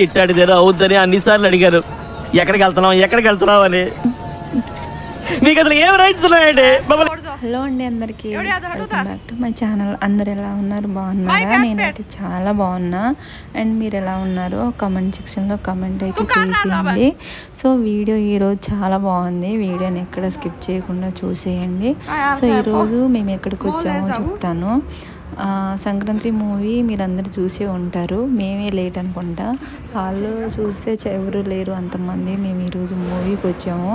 ఇట్టాడిదేదో అవుద్దని అన్నిసార్లు అడిగారు. ఎక్కడికి వెళ్తున్నావు అని. మీకు అసలు ఏం రైట్స్ ఉన్నాయండి? హలో అండి అందరికీ, welcome back to my channel. అందరు ఎలా ఉన్నారు? బాగున్నారా? నేనైతే చాలా బాగున్నా. అండ్ మీరు ఎలా ఉన్నారో కామెంట్ సెక్షన్లో కామెంట్ అయితే చేసేయండి. సో వీడియో ఈరోజు చాలా బాగుంది. వీడియోని ఎక్కడ స్కిప్ చేయకుండా చూసేయండి. సో ఈరోజు మేము ఎక్కడికి వచ్చామో చెప్తాను. సంక్రాంతి మూవీ మీరందరూ చూసే ఉంటారు. మేమే లేట్ అనుకుంటా. హాల్లో చూస్తే ఎవరు లేరు అంతమంది. మేము ఈరోజు మూవీకి వచ్చాము.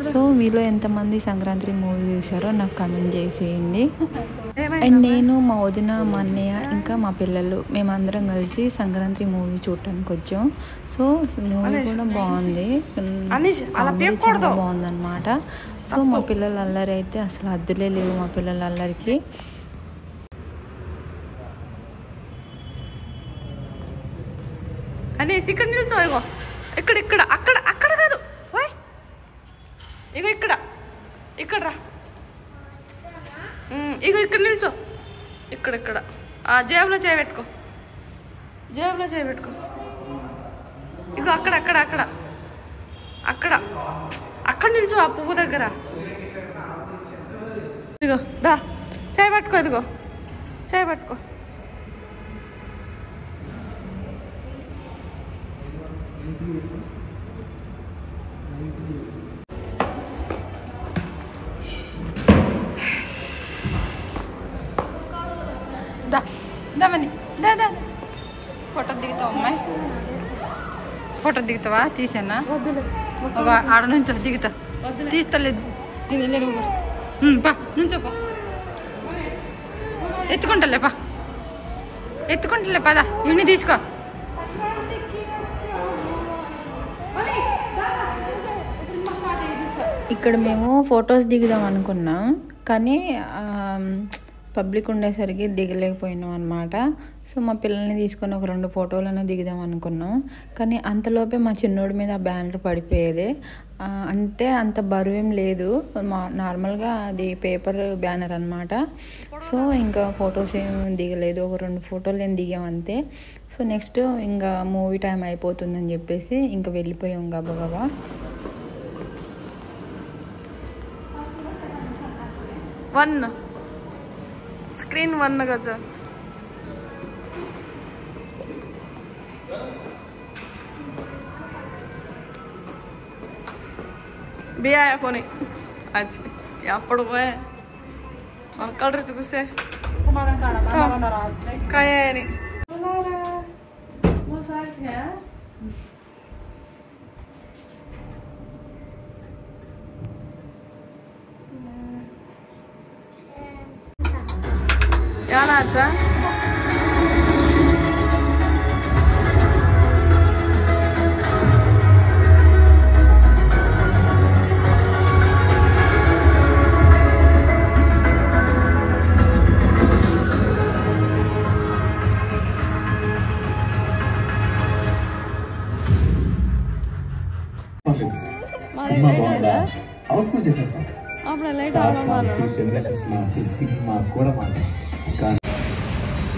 సో మీలో ఎంతమంది సంక్రాంతి మూవీ చూసారో నాకు కామెంట్ చేసేయండి. అండ్ నేను, మా వదిన, మా అన్నయ్య, ఇంకా మా పిల్లలు మేమందరం కలిసి సంక్రాంతి మూవీ చూడటానికి వచ్చాం. సో మూవీ కూడా బాగుంది, కామెడీ చాలా బాగుందన్నమాట. సో మా పిల్లల అల్లరి అయితే అసలు అద్దులే లేవు. మా పిల్లల అల్లరికి అనేసి ఇక్కడ నిల్చో. ఇగో ఇక్కడ ఇక్కడ అక్కడ అక్కడ కాదు, ఇగో ఇక్కడ రా. ఇగో ఇక్కడ నిల్చో. ఇక్కడ జేబులో చేయబెట్టుకో. ఇగో అక్కడ నిల్చో, ఆ పువ్వు దగ్గర. ఇగో దా, చేయబెట్టుకో. ఇదిగో చేయబెట్టుకో. దామని దా ఫోటో దిగుతావు అమ్మాయి? ఫోటో దిగుతావా? తీసానా? ఒక ఆడ నుంచో దిగుతా. తీస్తలేదు. పా నుంచోపా. ఎత్తుకుంటలే పదా. ఇవన్నీ తీసుకో. ఇక్కడ మేము ఫొటోస్ దిగుదాం అనుకున్నాం, కానీ పబ్లిక్ ఉండేసరికి దిగలేకపోయినాం అనమాట. సో మా పిల్లల్ని తీసుకొని ఒక 2 ఫోటోలను దిగుదాం అనుకున్నాం, కానీ అంతలోపే మా చిన్నోడి మీద ఆ బ్యానర్ పడిపోయేది. అంటే అంత బరువేం లేదు, నార్మల్గా అది పేపర్ బ్యానర్ అనమాట. సో ఇంకా ఫొటోస్ ఏం దిగలేదు, ఒక 2 ఫోటోలు ఏం దిగాం అంతే. సో నెక్స్ట్ ఇంకా మూవీ టైం అయిపోతుందని చెప్పేసి ఇంకా వెళ్ళిపోయాం గబగబా. स्क्रीन 1 కదా. भी आया फोन आज అప్పుడు పోయే కలర్ చూసే కాయని याला आता సినిమా బాగుందా? అవసరం చేసేస్తాం. సినిమా కూడా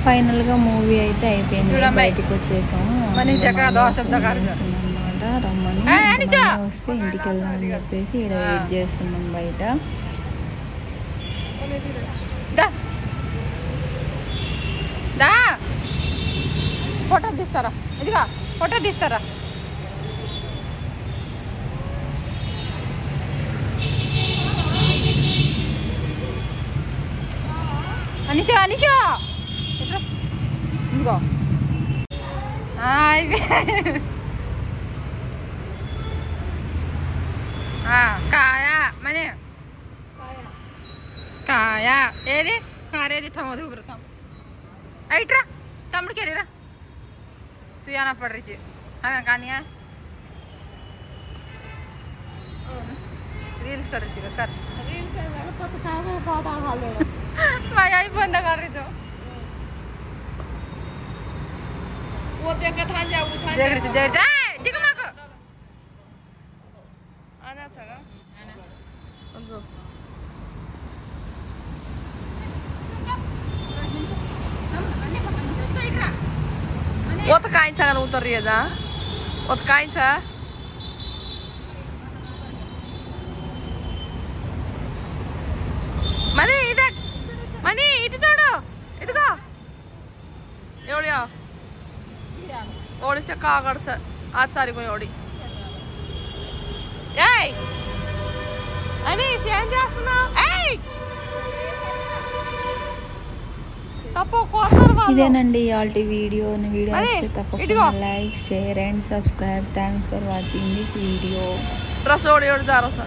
ఫైనల్గా మూవీ అయితే అయిపోయింది. బయటికి వచ్చేసాం అనమాట. రమ్మని వస్తే ఇంటికి వెళ్దామని చెప్పేసి ఇక్కడ వెయిట్ చేస్తున్నాం బయట. ఫోటో తీస్తారా? ఇదిగా ఫోటో తీస్తారా? అనిషా ఇదిగో కాయ మనీ కాయ ఏది కారేది తమదు బ్రతం అయిట్రా తమ్ముడికి వెళ్ళిరా. తుయానా పడ్రిచి ఆమె కానీ रील्स करायची का? कर माझी आई बंद करायचो. वो तो काय चांगला उतर रही है ఉతకాయించా మనీ ఇదే మనీ ఇటు చూడు ఇదిగో ఎవడియా ఓడిచ కాగడచ ఆచారి పోయి ఓడి ఏయ్ అనీష్ ఏం చేస్తున్నావు ఏయ్ తప్పు కోస్తారు వాళ్ళు ఇదేనండి ఇవాళ వీడియో వస్తే తప్పకుండా like share and subscribe thanks for watching this video డ్రెస్ ఓడి ఓడి జారస